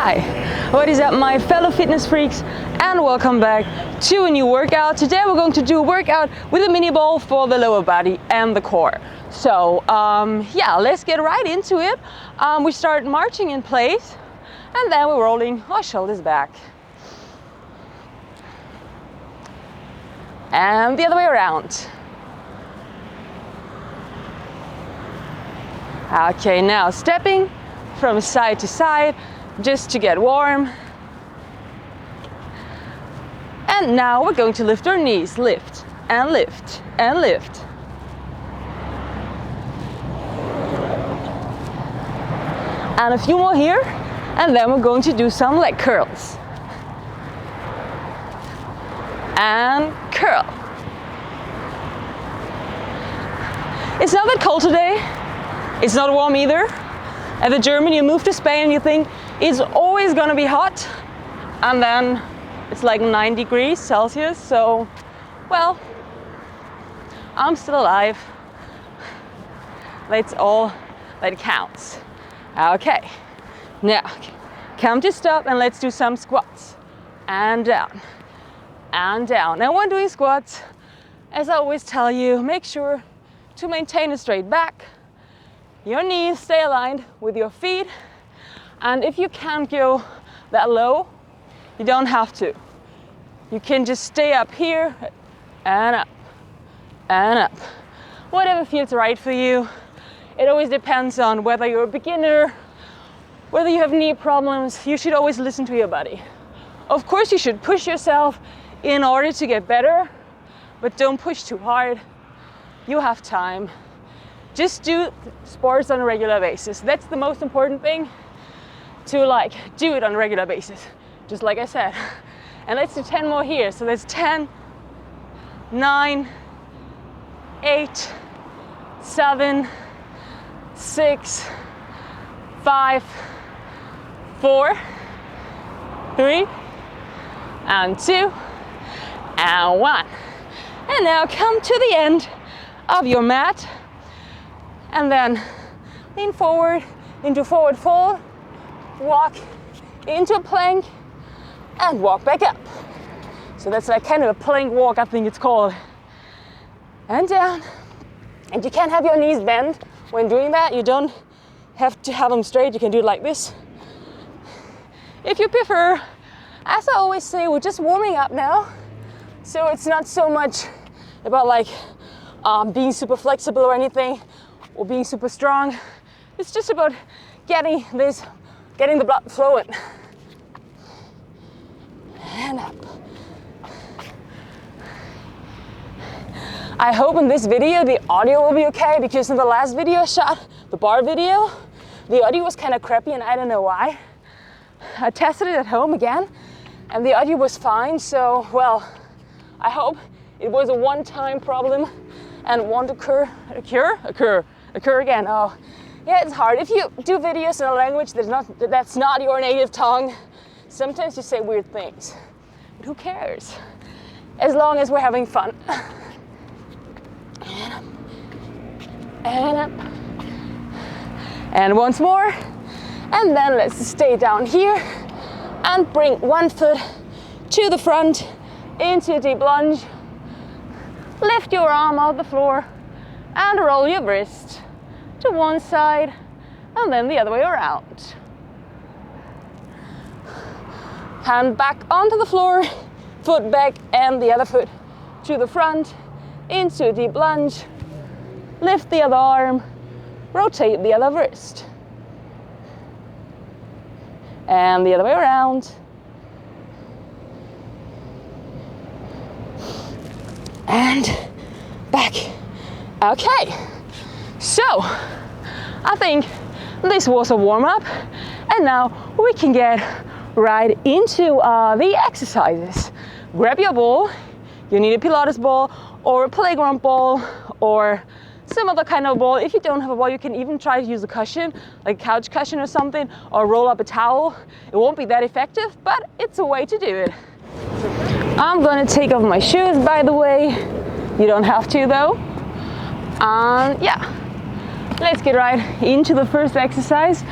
Hi, what is up my fellow fitness freaks, and welcome back to a new workout. Today we're going to do a workout with a mini ball for the lower body and the core. So yeah, let's get right into it. We start marching in place and then we're rolling our shoulders back. And the other way around. Okay, now stepping from side to side just to get warm. And now we're going to lift our knees. Lift and lift and lift. And a few more here, and then we're going to do some leg curls. And curl. It's not that cold today. It's not warm either. At the German, you move to Spain and you think it's always gonna be hot, and then it's like 9 degrees Celsius, so, well, I'm still alive. That's all that counts. Okay, now come to stop and let's do some squats. And down, and down. Now when doing squats, as I always tell you, make sure to maintain a straight back. Your knees stay aligned with your feet, and if you can't go that low, you don't have to. You can just stay up here and up and up. Whatever feels right for you. It always depends on whether you're a beginner, whether you have knee problems. You should always listen to your body. Of course, you should push yourself in order to get better, but don't push too hard. You have time. Just do sports on a regular basis. That's the most important thing, to do it on a regular basis, just like I said. And let's do 10 more here. So that's 10, 9, 8, 7, 6, 5, 4, 3, and 2, and 1. And now come to the end of your mat. And then lean forward into forward fold, walk into a plank, and walk back up. So that's like kind of a plank walk, I think it's called. And down. And you can have your knees bent when doing that. You don't have to have them straight. You can do it like this. If you prefer, as I always say, we're just warming up now. So it's not so much about being super flexible or anything, or being super strong. It's just about getting the blood flowing. And up. I hope in this video the audio will be okay, because in the last video I shot, the bar video, the audio was kind of crappy and I don't know why. I tested it at home again and the audio was fine, so, well, I hope it was a one-time problem and won't occur again. Oh, yeah, it's hard. If you do videos in a language that's not your native tongue, sometimes you say weird things. But who cares? As long as we're having fun. And up. And up. And once more. And then let's stay down here and bring one foot to the front into a deep lunge. Lift your arm off the floor and roll your wrist to one side and then the other way around. Hand back onto the floor, foot back and the other foot to the front into a deep lunge. Lift the other arm, rotate the other wrist. And the other way around. And back. Okay, so I think this was a warm-up, and now we can get right into the exercises. Grab your ball. You need a Pilates ball or a playground ball or some other kind of ball. If you don't have a ball, you can even try to use a cushion, like a couch cushion or something, or roll up a towel. It won't be that effective, but it's a way to do it. I'm gonna take off my shoes, by the way. You don't have to though. Yeah, let's get right into the first exercise.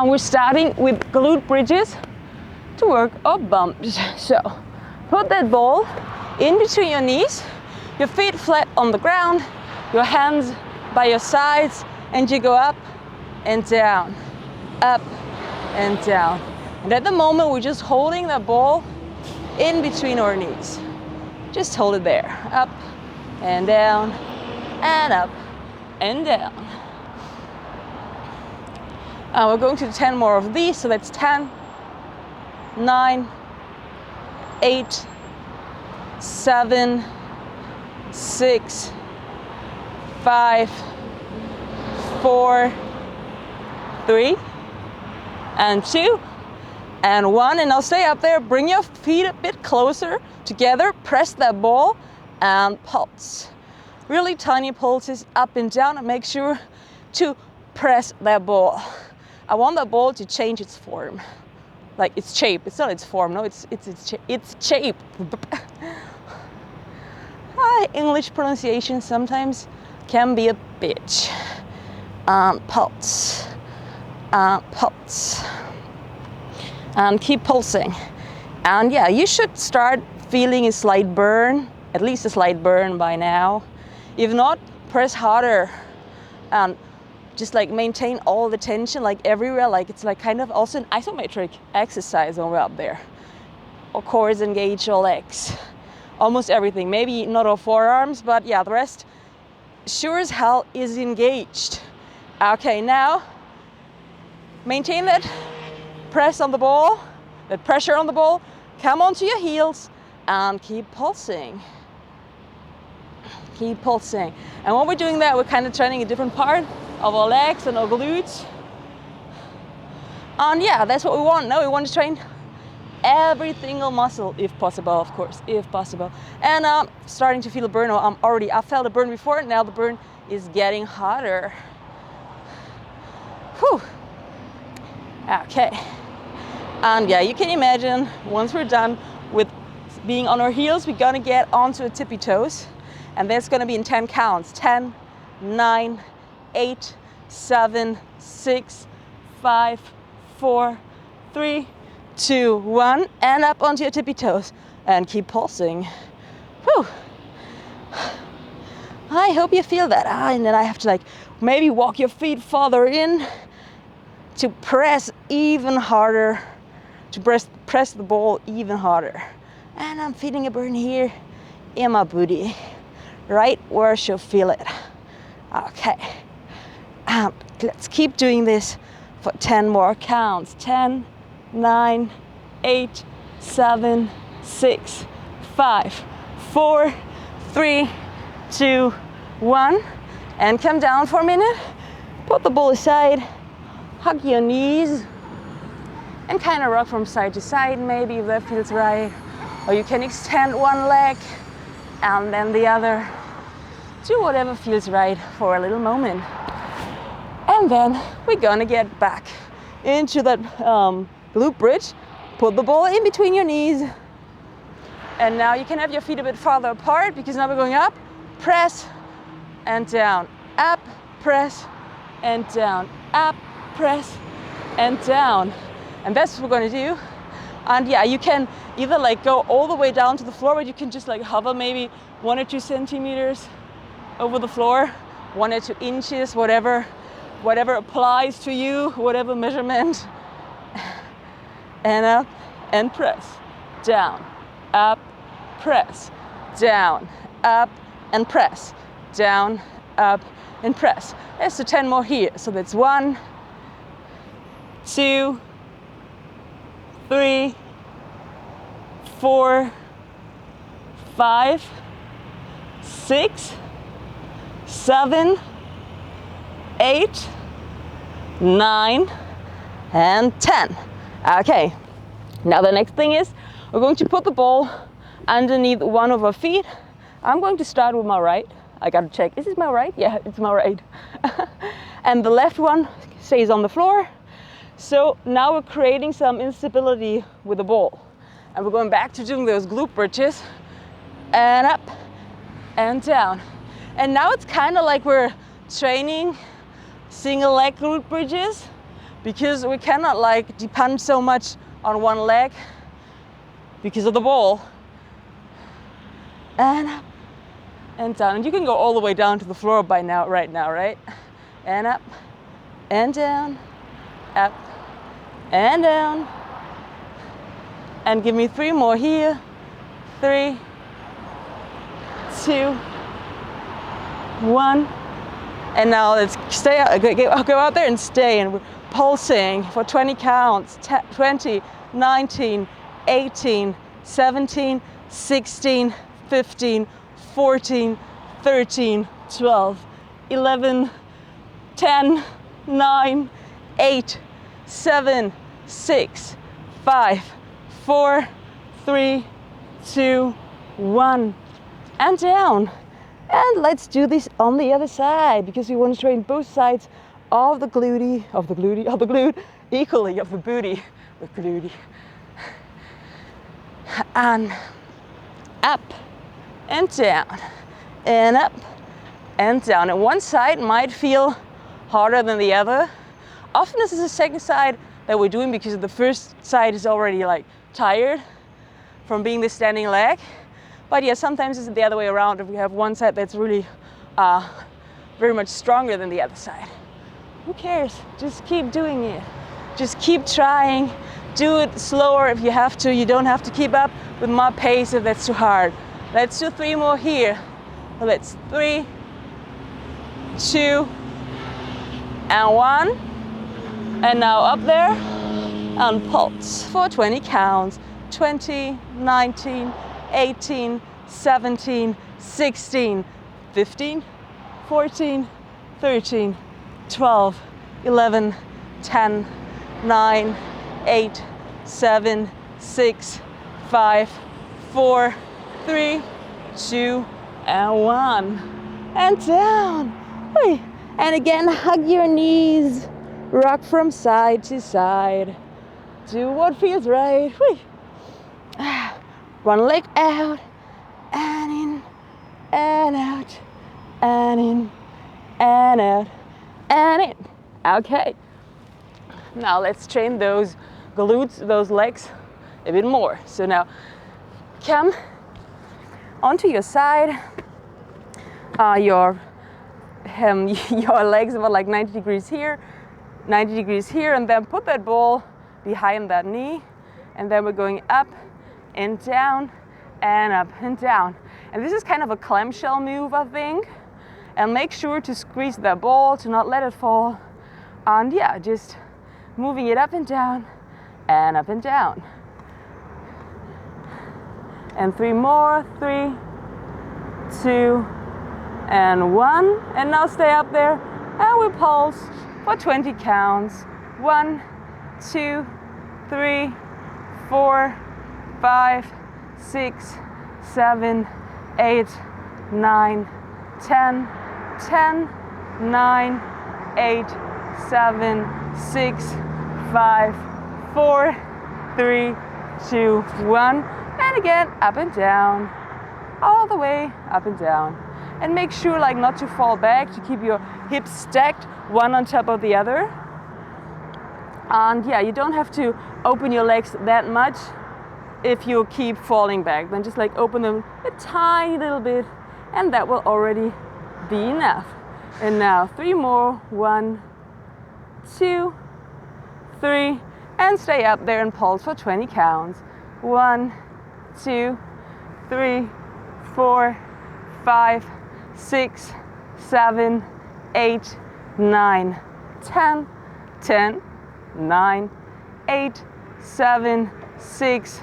We're starting with glute bridges to work our bumps. So put that ball in between your knees, your feet flat on the ground, your hands by your sides, and you go up and down, up and down. And at the moment, we're just holding the ball in between our knees. Just hold it there, up and down, and up and down. We're going to do 10 more of these, so that's 10, 9, 8, 7, 6, 5, 4, 3, and 2, and 1. And now stay up there, bring your feet a bit closer together, press that ball and pulse. Really tiny pulses up and down, and make sure to press that ball. I want that ball to change its form, like its shape. It's not its form, no, it's shape. English pronunciation sometimes can be a bitch. Pulse, pulse, and keep pulsing. And yeah, you should start feeling a slight burn, at least a slight burn by now. If not, press harder and just like maintain all the tension, like everywhere, like it's like kind of also an isometric exercise when we're up there. Of course, engage your legs, almost everything. Maybe not our forearms, but yeah, the rest sure as hell is engaged. Okay, now maintain that press on the ball, that pressure on the ball. Come onto your heels and keep pulsing. Keep pulsing. And when we're doing that, we're kind of training a different part of our legs and our glutes. And yeah, that's what we want. Now we want to train every single muscle, if possible, of course, if possible. And I'm starting to feel a burn. I felt a burn before, now the burn is getting hotter. Whew. Okay. And yeah, you can imagine once we're done with being on our heels, we're gonna get onto a tippy toes. And that's gonna be in 10 counts. 10, 9, 8, 7, 6, 5, 4, 3, 2, 1, and up onto your tippy toes and keep pulsing. Whew. I hope you feel that. And then I have to like maybe walk your feet farther in to press even harder, to press the ball even harder. And I'm feeling a burn here in my booty, right where I should feel it. Okay. Let's keep doing this for 10 more counts. 10, 9, 8, 7, 6, 5, 4, 3, 2, 1. And come down for a minute. Put the ball aside. Hug your knees. And kind of rock from side to side, maybe if that feels right. Or you can extend one leg and then the other. Do whatever feels right for a little moment. And then we're gonna get back into that glute bridge. Put the ball in between your knees. And now you can have your feet a bit farther apart because now we're going up, press and down, up, press and down, up, press and down. And that's what we're gonna do. And yeah, you can either like go all the way down to the floor, or you can just like hover maybe 1 or 2 centimeters over the floor, 1 or 2 inches, whatever applies to you, whatever measurement. And up and press, down, up, press, down, up and press, down, up and press. There's 10 more here. So that's 1, 2, 3, 4, 5, 6, 7, 8, 9, and 10. Okay, now the next thing is we're going to put the ball underneath one of our feet. I'm going to start with my right. I gotta check, is this my right? Yeah, it's my right. And the left one stays on the floor. So now we're creating some instability with the ball. And we're going back to doing those glute bridges. And up and down. And now it's kind of like we're training single leg glute bridges, because we cannot like depend so much on one leg because of the ball. And up and down. And you can go all the way down to the floor by now, right now, right? And up and down, up and down. And give me 3 more here. 3, 2, 1. And now let's stay out, go out there and stay, and we're pulsing for 20 counts. 20, 19, 18, 17, 16, 15, 14, 13, 12, 11, 10, 9, 8, 7, 6, 5, 4, 3, 2, 1, and down. And let's do this on the other side, because we want to train both sides of the glute, equally, of the booty, with glute. And up and down, and up and down. And one side might feel harder than the other. Often this is the second side that we're doing because the first side is already like tired from being the standing leg. But yeah, sometimes it's the other way around. If we have one side that's really very much stronger than the other side. Who cares? Just keep doing it. Just keep trying. Do it slower if you have to. You don't have to keep up with my pace if that's too hard. Let's do 3 more here. Let's 3, 2, and 1. And now up there and pulse for 20 counts. 20, 19, 18, 17, 16, 15, 14, 13, 12, 11, 10, 9, 8, 7, 6, 5, 4, 3, 2, and 1. And down. And again, hug your knees. Rock from side to side. Do what feels right. One leg out, and in, and out, and in, and out, and in. Okay. Now let's train those glutes, those legs a bit more. So now come onto your side. Your legs about like 90 degrees here, 90 degrees here, and then put that ball behind that knee. And then we're going up and down and up and down. And this is kind of a clamshell move, I think. And make sure to squeeze that ball, to not let it fall. And yeah, just moving it up and down and up and down. And 3 more, 3, 2, and 1. And now stay up there and we pulse for 20 counts. 1, 2, 3, 4, 5, 6, 7, 8, 9, 10, 10, 9, 8, 7, 6, 5, 4, 3, 2, 1. And again, up and down, all the way up and down. And make sure like not to fall back, to keep your hips stacked, one on top of the other. And yeah, you don't have to open your legs that much if you keep falling back. Then just like open them a tiny little bit, and that will already be enough. And now 3 more, 1, 2, 3, and stay up there and pulse for 20 counts. 1, 2, 3, 4, 5, 6, 7, 8, 9, 10, 10, 9, 8, 7, 6,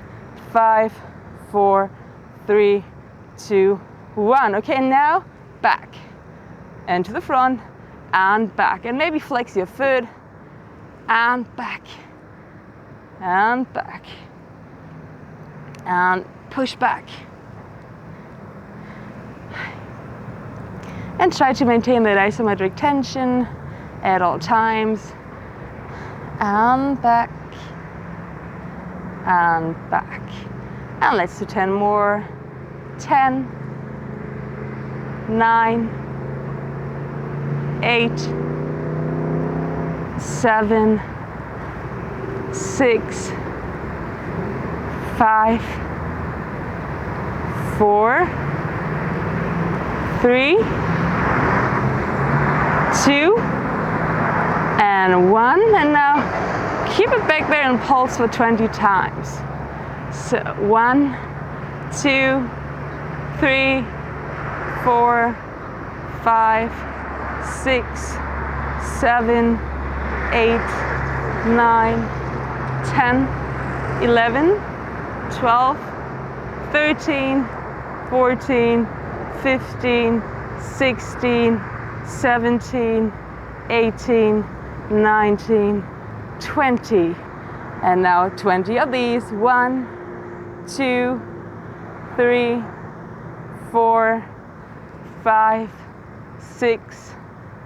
5, 4, 3, 2, 1. Okay, now back and to the front and back, and maybe flex your foot and back and back and push back. And try to maintain that isometric tension at all times. And back and back. And let's do 10 more. 10, 9, 8, 7, 6, 5, 4, 3, 2, and 1. And now keep it back there and pulse for 20 times. So 1, 2, 3, 4, 5, 6, 7, 8, 9, 10, 11, 12, 13, 14, 15, 16, 17, 18, 19, 20. And now 20 of these. 1, 2, 3, 4, 5, 6,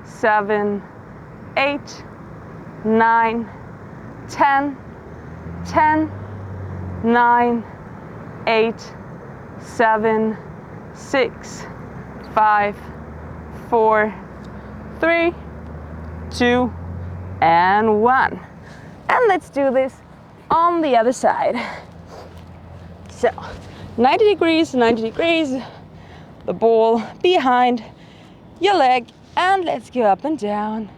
7, 8, 9, 10, 10, 9, 8, 7, 6, 5, 4, 3, 2, and 1. And let's do this on the other side. So 90 degrees, 90 degrees, the ball behind your leg, and let's go up and down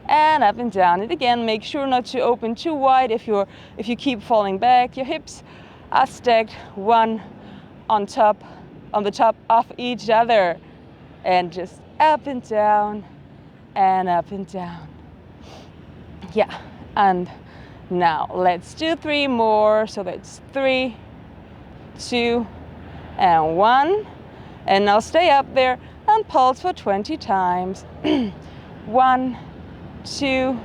and up and down. And again, make sure not to open too wide. If you keep falling back, your hips are stacked one on the top of each other, and just up and down and up and down. Yeah, and now let's do 3 more. So that's 3, 2, and 1. And now stay up there and pulse for 20 times. 1, 2,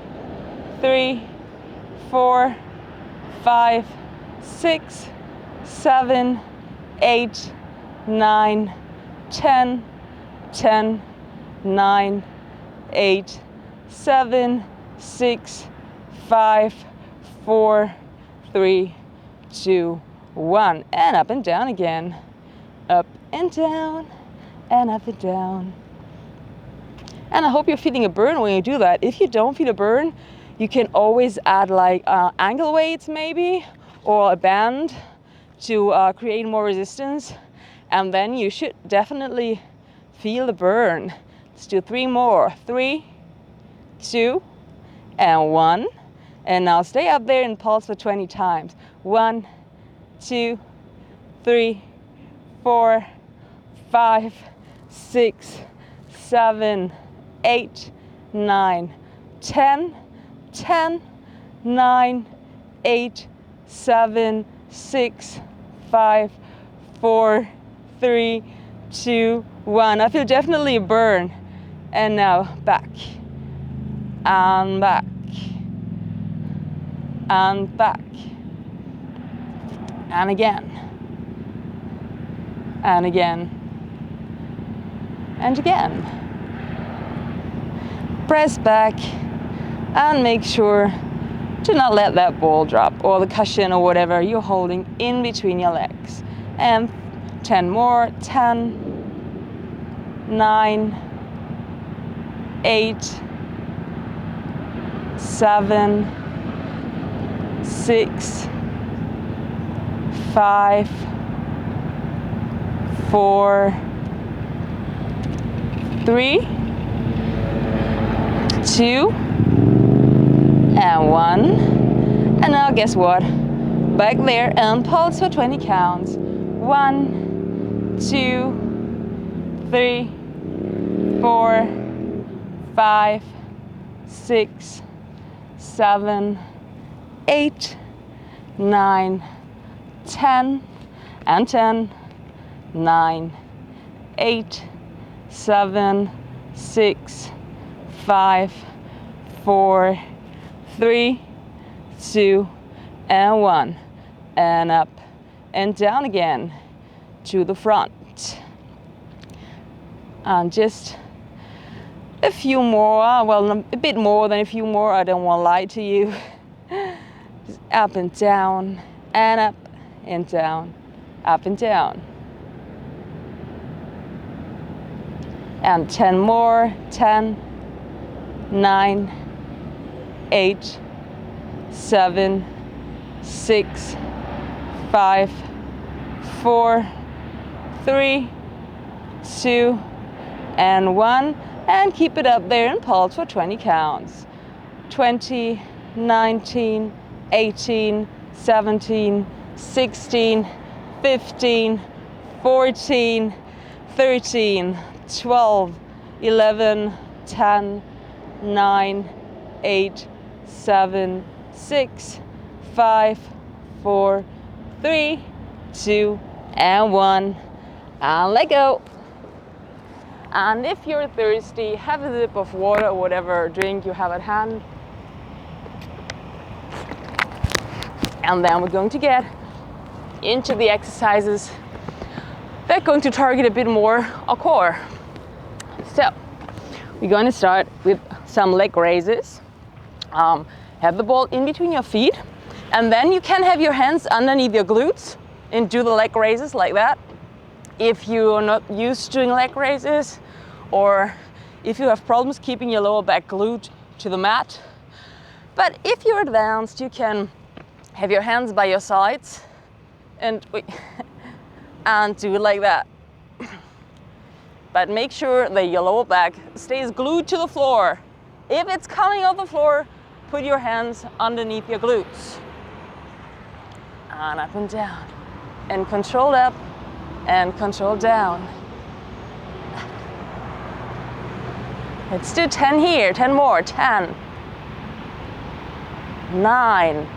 3, 4, 5, 6, 7, 8, 9, 10, 10, 9, 8, 7, 6, 5, 4, 3, 2, 1. And up and down again. Up and down and up and down. And I hope you're feeling a burn when you do that. If you don't feel a burn, you can always add like ankle weights maybe, or a band to create more resistance. And then you should definitely feel the burn. Let's do 3 more. 3, 2, and 1. And now stay up there and pulse for 20 times. 1, 2, 3, 4, 5, 6, 7, 8, 9, 10, 10, 9, 8, 7, 6, 5, 4, 3, 2, 1. I feel definitely a burn. And now back and back and back and again and again and again. Press back and make sure to not let that ball drop, or the cushion or whatever you're holding in between your legs. And 10 more. 10, 9, 8, 7, 6, 5, 4, 3, 2, and 1. And now guess what? Back there and pulse for 20 counts. 1, 2, 3, 4, 5, 6, 7, 8, 9, 10, and 10, 9, 8, 7, 6, 5, 4, 3, 2, and 1. And up and down again to the front. And just a few more, well, a bit more than a few more, I don't want to lie to you. Just up and down, and up and down, up and down. And 10 more. 10, 9, 8, 7, 6, 5, 4, 3, 2, and 1. And keep it up there and pulse for 20 counts. 20, 19, 18, 17, 16, 15, 14, 13, 12, 11, 10, 9, 8, 7, 6, 5, 4, 3, 2, and 1. And let go. And if you're thirsty, have a sip of water or whatever drink you have at hand. And then we're going to get into the exercises that are going to target a bit more our core. So we're going to start with some leg raises. Have the ball in between your feet, and then you can have your hands underneath your glutes and do the leg raises like that. If you're not used to doing leg raises, or if you have problems keeping your lower back glued to the mat. But if you're advanced, you can have your hands by your sides and do it like that. But make sure that your lower back stays glued to the floor. If it's coming off the floor, put your hands underneath your glutes. And up and down. And control up and control down. Let's do 10 here, 10 more, 10, 9,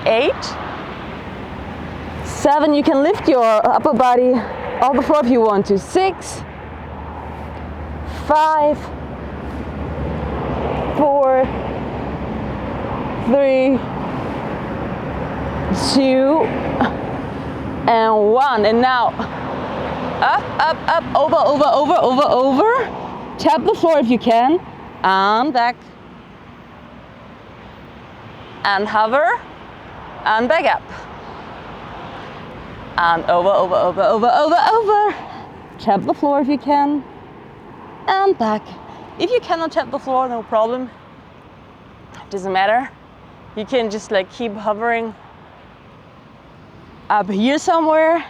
8, 7, you can lift your upper body off the floor if you want to, 6, 5, 4, 3, 2, and 1. And now up, over. Tap the floor if you can, and back, and hover, and back up, and over. Tap the floor if you can, and back. If you cannot tap the floor, no problem. Doesn't matter. You can just like keep hovering up here somewhere,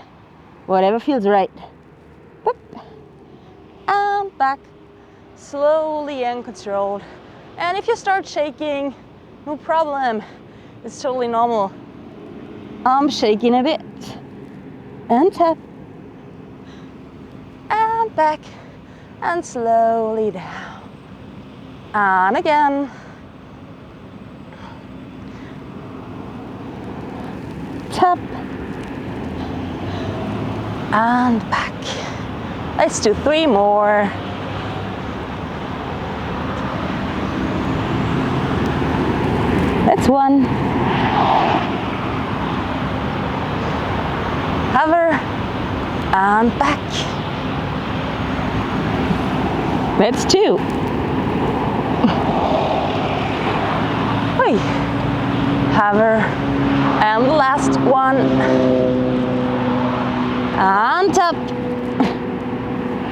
whatever feels right. And back, slowly and controlled. And if you start shaking, no problem. It's totally normal. I'm shaking a bit. And tap. And back. And slowly down. And again. Tap. And back. Let's do 3 more. That's 1. Hover and back. That's 2. Hover and the last one. And up.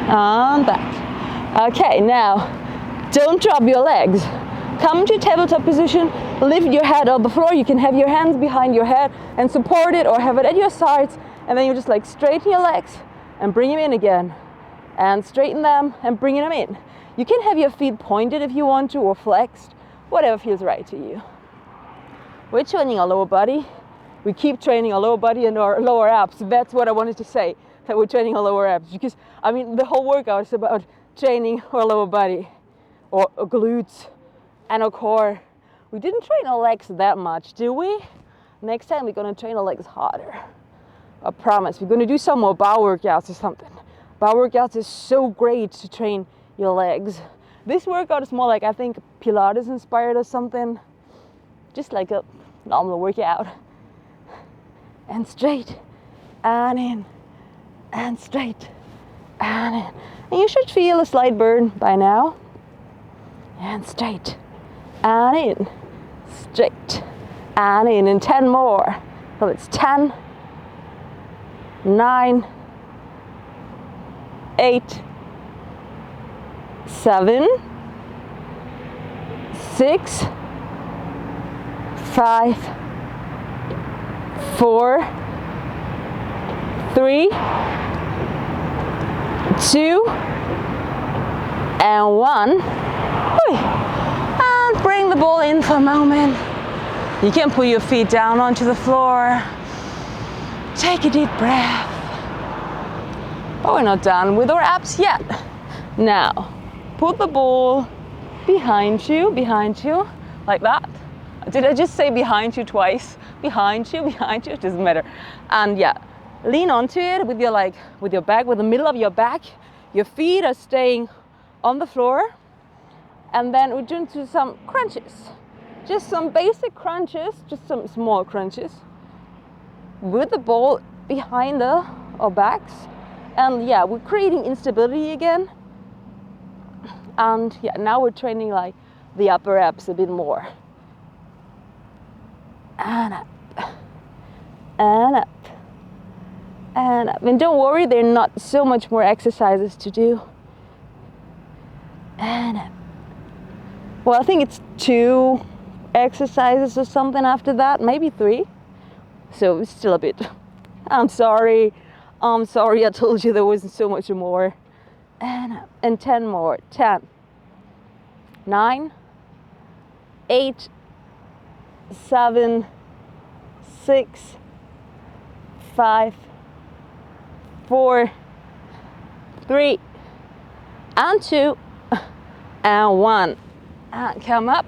And back. Okay, now don't drop your legs. Come to tabletop position, lift your head off the floor. You can have your hands behind your head and support it, or have it at your sides, and then you just like straighten your legs and bring them in again, and straighten them and bring them in. You can have your feet pointed if you want to, or flexed, whatever feels right to you. We're training our lower body. We keep training our lower body and our lower abs. That's what I wanted to say, that we're training our lower abs, because I mean the whole workout is about training our lower body, or glutes and our core. We didn't train our legs that much, do we? Next time we're gonna train our legs harder. I promise. We're gonna do some more bar workouts or something. Bar workouts is so great to train your legs. This workout is more like, I think, Pilates inspired or something. Just like a normal workout. And straight, and in, and straight, and in. And you should feel a slight burn by now. And straight, and in, straight, and in. And 10 more. So it's 10, 9, 8, 7, 6, 5, 4, 3, 2, and 1. And bring the ball in for a moment. You can put your feet down onto the floor. Take a deep breath. But we're not done with our abs yet. Now, put the ball behind you, like that. Did I just say behind you twice? Behind you, it doesn't matter. And yeah, lean onto it with your back, with the middle of your back. Your feet are staying on the floor. And then we're doing some crunches. Just some basic crunches, just some small crunches. With the ball behind our backs. And yeah, we're creating instability again. And yeah, now we're training like the upper abs a bit more. And up, and up, and up. And don't worry, there are not so much more exercises to do. And up. Well, I think it's 2 exercises or something after that, maybe 3. So it's still a bit. I'm sorry I told you there wasn't so much more. And 10 more. 10, 9, 8, 7, 6, 5, 4, 3, and 2, and 1. And come up.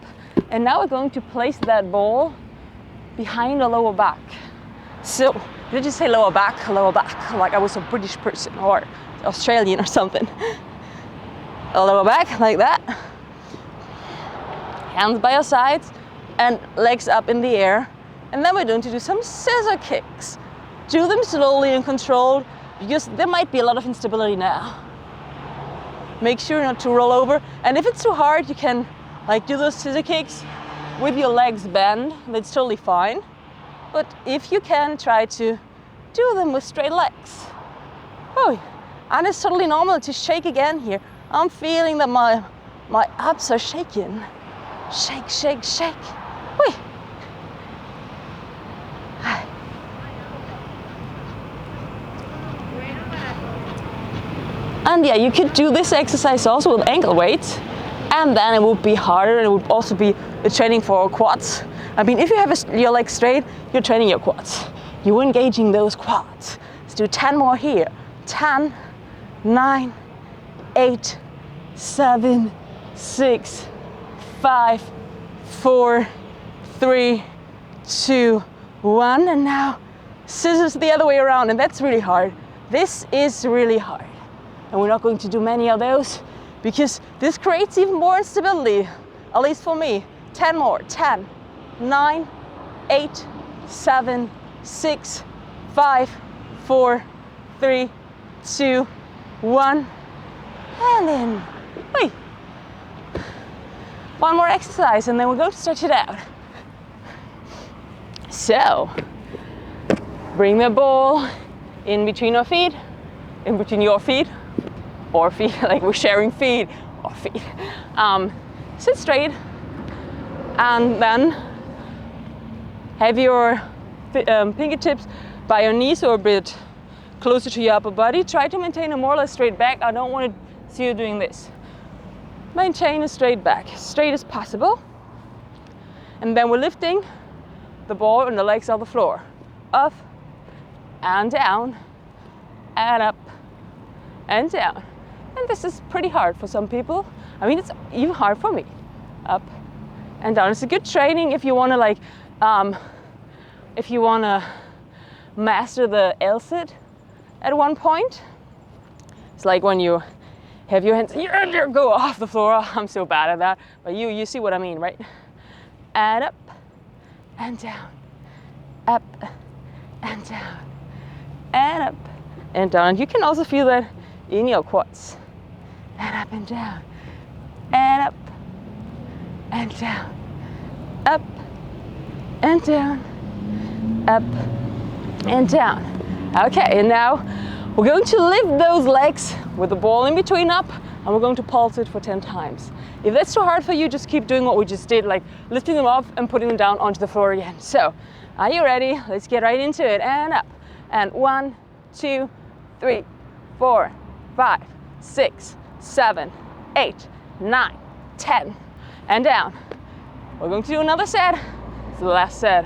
And now we're going to place that ball behind the lower back. So, did I just say lower back, like I was a British person or Australian or something. Lower back, like that. Hands by your sides and legs up in the air. And then we're going to do some scissor kicks. Do them slowly and controlled because there might be a lot of instability now. Make sure not to roll over. And if it's too hard, you can do those scissor kicks with your legs bent. That's totally fine. But if you can, try to do them with straight legs. Oh, and it's totally normal to shake again here. I'm feeling that my abs are shaking. Shake, shake, shake. Whee. And yeah, you could do this exercise also with ankle weights, and then it would be harder, and it would also be a training for quads. I mean, if you have your legs straight, you're training your quads. You're engaging those quads. Let's do 10 more here. 10, 9, 8, 7, 6, 5, 4, 3, 2, 1. And now scissors the other way around, and that's really hard. This is really hard. And we're not going to do many of those because this creates even more instability, at least for me. 10 more. 10, 9, 8, 7, 6, 5, 4, 3, 2, 1. And then, wait. One more exercise and then we're going to stretch it out. So, bring the ball in between our feet, in between your feet, or feet, like we're sharing feet, or feet. Sit straight, and then have your fingertips by your knees or a bit closer to your upper body. Try to maintain a more or less straight back. I don't want to see you doing this. Maintain a straight back, straight as possible. And then we're lifting the ball and the legs off the floor. Up and down, and up and down. And this is pretty hard for some people. I mean, it's even hard for me. Up and down. It's a good training if you want to master the L-sit at one point. It's like when you have your hands go off the floor. I'm so bad at that, but you see what I mean, right? And up and down, up and down, and up and down. You can also feel that in your quads. And up and down, and up and down, up and down, up and down. Okay, and now we're going to lift those legs with the ball in between up, and we're going to pulse it for 10 times. If that's too hard for you, just keep doing what we just did, like lifting them up and putting them down onto the floor again. So, are you ready? Let's get right into it. And up, and 1, 2, 3, 4, 5, 6, 7, 8, 9, 10, and down. We're going to do another set. It's the last set.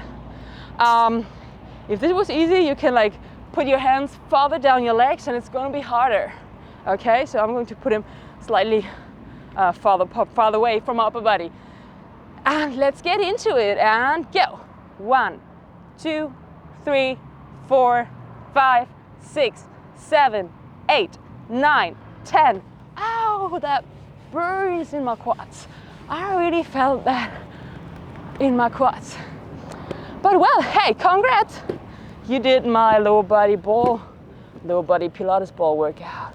If this was easy, you can like put your hands farther down your legs and it's going to be harder. Okay, so I'm going to put him slightly farther away from upper body. And let's get into it and go. 1, 2, 3, 4, 5, 6, 7, 8, 9, 10. Ow, that burns in my quads. I really felt that in my quads. But well, hey, congrats. You did my lower body Pilates ball workout.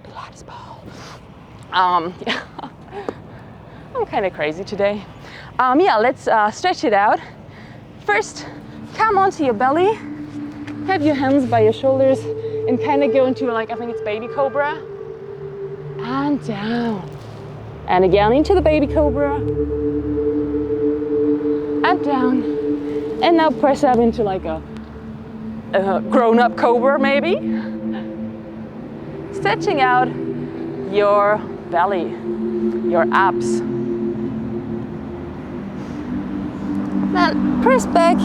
Pilates ball. Yeah. I'm kind of crazy today. Yeah, let's stretch it out. First, come onto your belly. Have your hands by your shoulders and kind of go into like, I think it's baby cobra. And down. And again into the baby cobra. And down. And now press up into like a grown-up cobra maybe. Stretching out your belly, your abs. Then press back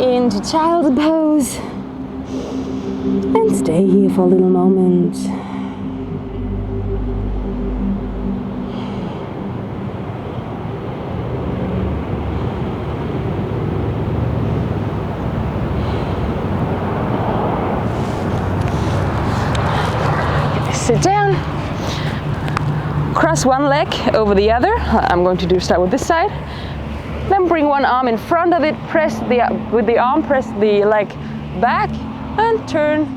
into child's pose and stay here for a little moment. Sit down, cross one leg over the other. I'm going to start with this side. Then bring one arm in front of it, with the arm, press the leg back and turn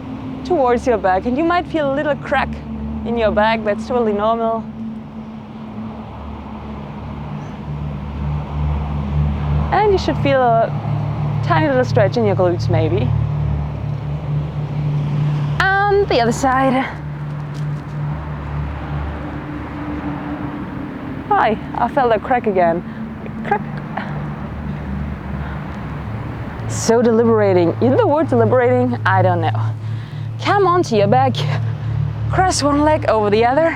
towards your back. And you might feel a little crack in your back, that's totally normal. And you should feel a tiny little stretch in your glutes maybe. And the other side. Hi, I felt that crack again. Crack. So deliberating. Is the word deliberating? I don't know. Come onto your back, cross one leg over the other,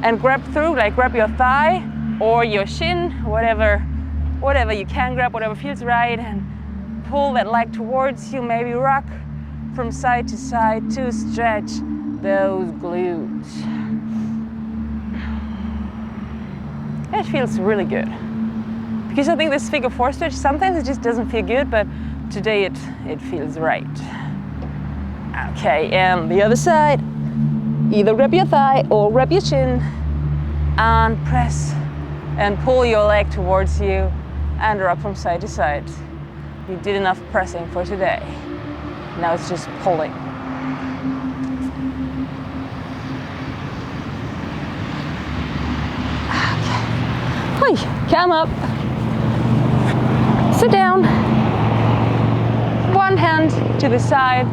and grab through, like grab your thigh or your shin, whatever you can grab, whatever feels right, and pull that leg towards you. Maybe rock from side to side to stretch those glutes. It feels really good. Because I think this figure 4 stretch, sometimes it just doesn't feel good, but today it feels right. Okay, and the other side. Either grab your thigh or grab your shin and press and pull your leg towards you and rock from side to side. You did enough pressing for today. Now it's just pulling. Come up, sit down, one hand to the side,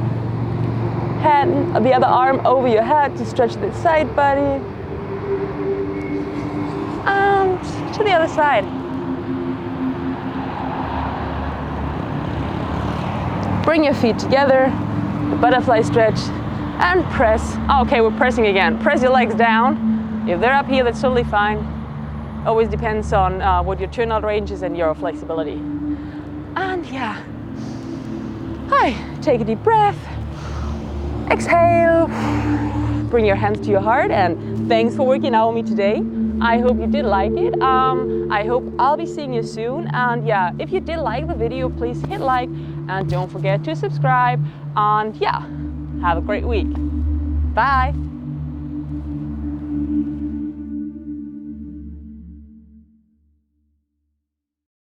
the other arm over your head to stretch the side body, and to the other side. Bring your feet together, the butterfly stretch, and press. Okay, we're pressing again. Press your legs down. If they're up here, that's totally fine. Always depends on what your turnout range is and your flexibility. And yeah. Hi, take a deep breath. Exhale. Bring your hands to your heart, and thanks for working out with me today. I hope you did like it. I hope I'll be seeing you soon. And yeah, if you did like the video, please hit like and don't forget to subscribe. And yeah, have a great week. Bye.